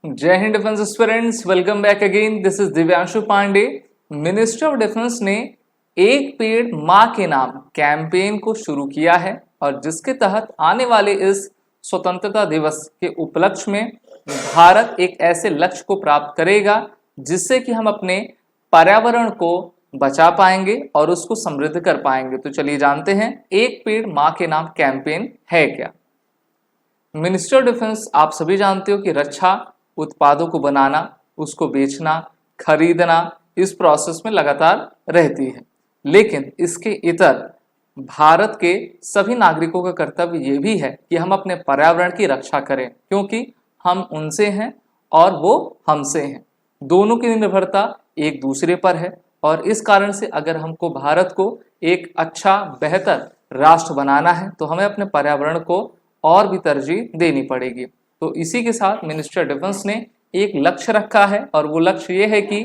जय हिंद defence aspirants, welcome back again. This is Divyanshu Pandey. Ministry of defence ने एक पेड़ मां के नाम कैंपेन को शुरू किया है और जिसके तहत आने वाले इस स्वतंत्रता दिवस के उपलक्ष्य में भारत एक ऐसे लक्ष्य को प्राप्त करेगा जिससे कि हम अपने पर्यावरण को बचा पाएंगे और उसको समृद्ध कर पाएंगे। तो चलिए जानते हैं एक पेड़ मां के नाम कैंपेन है क्या। मिनिस्ट्री ऑफ डिफेंस आप सभी जानते हो कि रक्षा उत्पादों को बनाना, उसको बेचना, खरीदना, इस प्रोसेस में लगातार रहती है। लेकिन इसके इतर भारत के सभी नागरिकों का कर्तव्य ये भी है कि हम अपने पर्यावरण की रक्षा करें, क्योंकि हम उनसे हैं और वो हमसे हैं। दोनों की निर्भरता एक दूसरे पर है और इस कारण से अगर हमको भारत को एक अच्छा बेहतर राष्ट्र बनाना है तो हमें अपने पर्यावरण को और भी तरजीह देनी पड़ेगी। तो इसी के साथ मिनिस्ट्री ऑफ डिफेंस ने एक लक्ष्य रखा है और वो लक्ष्य ये है कि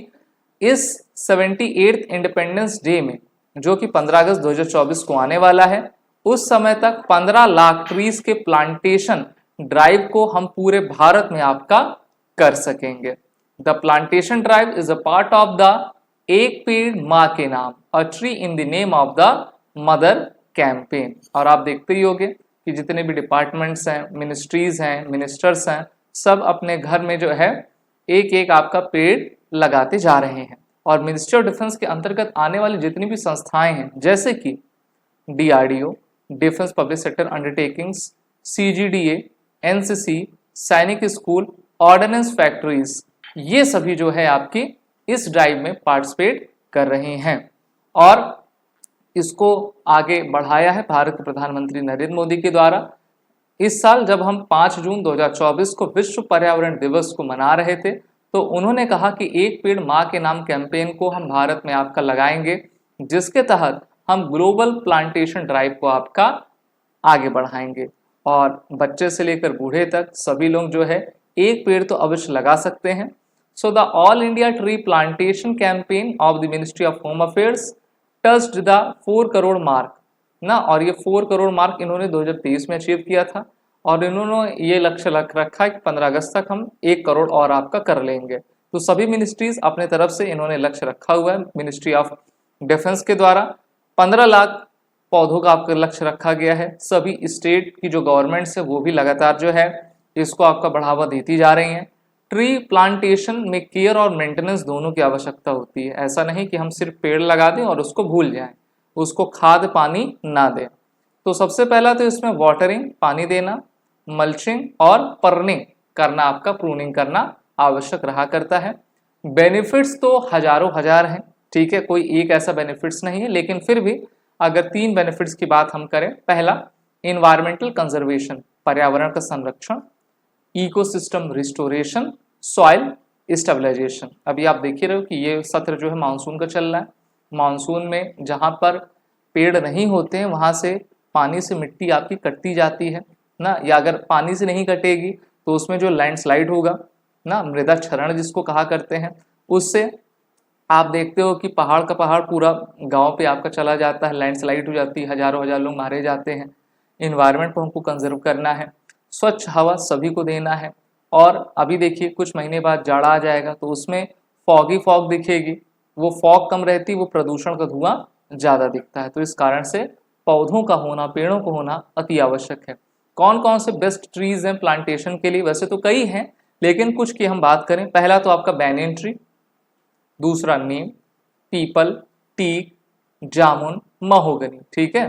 इस 78th इंडिपेंडेंस डे में, जो कि 15 अगस्त 2024 को आने वाला है, उस समय तक 15 लाख ट्रीज के प्लांटेशन ड्राइव को हम पूरे भारत में आपका कर सकेंगे। The plantation drive is a part of the एक पेड़ मां के नाम, a tree in the name of the mother campaign. और आप देखते ही होंगे कि जितने भी डिपार्टमेंट्स हैं, मिनिस्ट्रीज हैं, मिनिस्टर्स हैं, सब अपने घर में जो है एक एक आपका पेड़ लगाते जा रहे हैं। और मिनिस्ट्री ऑफ डिफेंस के अंतर्गत आने वाली जितनी भी संस्थाएं हैं, जैसे कि DRDO, defence public sector undertakings, CGDA, NCC, सैनिक स्कूल, ऑर्डिनेंस फैक्ट्रीज, ये सभी जो है आपकी इस ड्राइव में पार्टिसिपेट कर रहे हैं। और इसको आगे बढ़ाया है भारत के प्रधानमंत्री नरेंद्र मोदी के द्वारा। इस साल जब हम 5 जून 2024 को विश्व पर्यावरण दिवस को मना रहे थे, तो उन्होंने कहा कि एक पेड़ मां के नाम कैंपेन को हम भारत में आपका लगाएंगे, जिसके तहत हम ग्लोबल प्लांटेशन ड्राइव को आपका आगे बढ़ाएंगे और बच्चे से लेकर बूढ़े तक सभी लोग जो है एक पेड़ तो अवश्य लगा सकते हैं। So the all India tree plantation campaign of the ministry of home affairs touched the 4 crore mark ना, और ये 4 करोड़ मार्क इन्होंने 2023 में अचीव किया था और इन्होंने ये लक्ष्य रखा है कि 15 अगस्त तक हम 1 करोड़ और आपका कर लेंगे। तो सभी मिनिस्ट्रीज अपने तरफ से इन्होंने लक्ष्य रखा हुआ है। मिनिस्ट्री ऑफ डिफेंस के द्वारा 15 लाख पौधों का आपका लक्ष्य रखा गया है। सभी स्टेट की जो गवर्नमेंट्स है वो भी लगातार जो है इसको आपका बढ़ावा देती जा रही हैं। ट्री प्लांटेशन में केयर और मेंटेनेंस दोनों की आवश्यकता होती है। ऐसा नहीं कि हम सिर्फ पेड़ लगा दें और उसको भूल जाएं, उसको खाद पानी ना दें। तो सबसे पहला तो इसमें वाटरिंग, पानी देना, मल्चिंग और पर्निंग करना, आपका प्रूनिंग करना आवश्यक रहा करता है। बेनिफिट्स तो हजारों हजार हैं, ठीक है, कोई एक ऐसा बेनिफिट्स नहीं है, लेकिन फिर भी अगर 3 बेनिफिट्स की बात हम करें, पहला इन्वायरमेंटल कंजर्वेशन, पर्यावरण का संरक्षण, इकोसिस्टम रिस्टोरेशन, सॉइल स्टेबलाइजेशन। अभी आप देख ही रहे हो कि ये सत्र जो है मानसून का चल रहा है। मानसून में जहाँ पर पेड़ नहीं होते हैं वहाँ से पानी से मिट्टी आपकी कटती जाती है ना, या अगर पानी से नहीं कटेगी तो उसमें जो लैंडस्लाइड होगा ना, मृदा क्षरण जिसको कहा करते हैं, उससे आप देखते हो कि पहाड़ का पहाड़ पूरा गांव पे आपका चला जाता है, लैंडस्लाइड हो जाती है, हजारों हजार लोग मारे जाते हैं। इन्वायरमेंट को हमको कंजर्व करना है, स्वच्छ हवा सभी को देना है। और अभी देखिए कुछ महीने बाद जाड़ा आ जाएगा तो उसमें फॉगी फॉग दिखेगी, वो फॉग कम रहती, वो प्रदूषण का धुआं ज़्यादा दिखता है। तो इस कारण से पौधों का होना, पेड़ों को होना अति आवश्यक है। कौन कौन से बेस्ट ट्रीज हैं प्लांटेशन के लिए? वैसे तो कई हैं, लेकिन कुछ की हम बात करें। पहला तो आपका बैनियन ट्री, दूसरा नीम, पीपल, टीक, जामुन, महोगनी, ठीक है।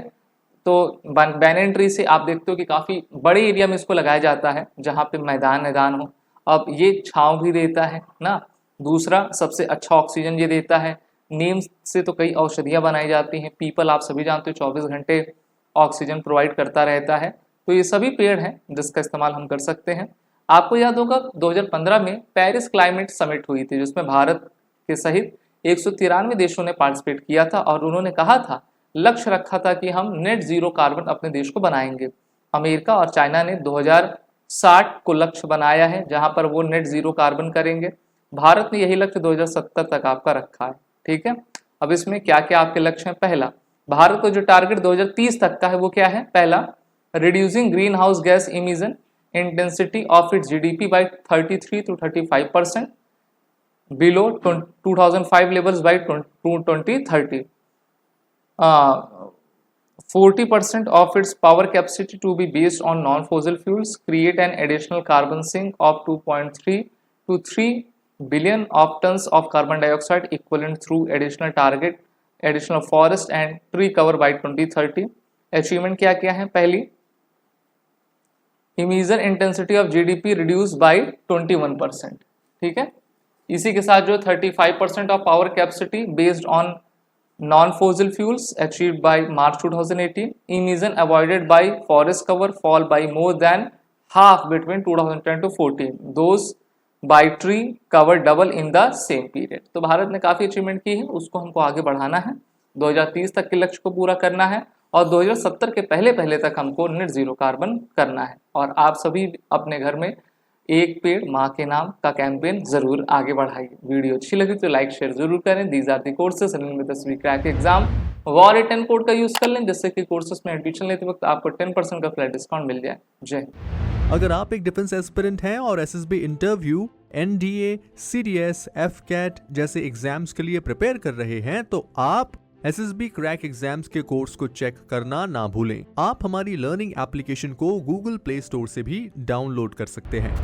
तो बैनियन ट्री से आप देखते हो कि काफ़ी बड़े एरिया में इसको लगाया जाता है जहाँ पे मैदान हो। अब ये छांव भी देता है ना, दूसरा सबसे अच्छा ऑक्सीजन ये देता है। नीम से तो कई औषधियाँ बनाई जाती हैं। पीपल आप सभी जानते हो 24 घंटे ऑक्सीजन प्रोवाइड करता रहता है। तो ये सभी पेड़ हैं जिसका इस्तेमाल हम कर सकते हैं। आपको याद होगा 2015 में पेरिस क्लाइमेट समिट हुई थी, जिसमें भारत के सहित 193 देशों ने पार्टिसिपेट किया था और उन्होंने कहा था, लक्ष्य रखा था कि हम नेट जीरो कार्बन अपने देश को बनाएंगे। अमेरिका और चाइना ने 2060 को लक्ष्य बनाया है जहां पर वो नेट जीरो कार्बन करेंगे। भारत ने यही लक्ष्य 2070 तक आपका रखा है, ठीक है। अब इसमें क्या क्या आपके लक्ष्य हैं? पहला, भारत को जो टारगेट 2030 तक का है वो क्या है? पहला, reducing green house gas emission intensity of its GDP by 33 to 35%, below 2005 levels by 2030. 40% of its power capacity to be based on non-fossil fuels, create an additional carbon sink of 2.3 to 3 billion of tons of carbon dioxide equivalent through additional forest and tree cover by 2030. Achievement क्या क्या है? पहली, emission intensity of GDP reduce by 21%, ठीक है। इसी के साथ जो 35% of power capacity based on non-fossil fuels achieved by March 2018. Emission avoided by forest cover fall by more than half between 2010 to 14. Those by tree cover double in the same period. तो भारत ने काफ़ी achievement की है, उसको हमको आगे बढ़ाना है, 2030 तक के लक्ष्य को पूरा करना है और 2070 के पहले तक हमको नेट जीरो कार्बन करना है। और आप सभी अपने घर में एक पेड़ माँ के नाम का कैंपेन जरूर आगे बढ़ाइए। वीडियो अच्छी लगी तो लाइक शेयर जरूर करें। These are the courses running with SSB crack exam. War 10 code का यूज कर लें जिससे कि कोर्सेस में एडमिशन लेते वक्त आपको 10% का फ्लैट डिस्काउंट मिल जाए। जय। अगर आप एक डिफेंस एस्पिरेंट हैं और SSB interview, NDA, CDS, AFCAT जैसे एग्जाम्स के लिए प्रिपेयर कर रहे हैं तो आप एसएसबी क्रैक एग्जाम्स के कोर्स को चेक करना ना भूलें। आप हमारी लर्निंग एप्लीकेशन को गूगल प्ले स्टोर से भी डाउनलोड कर सकते हैं।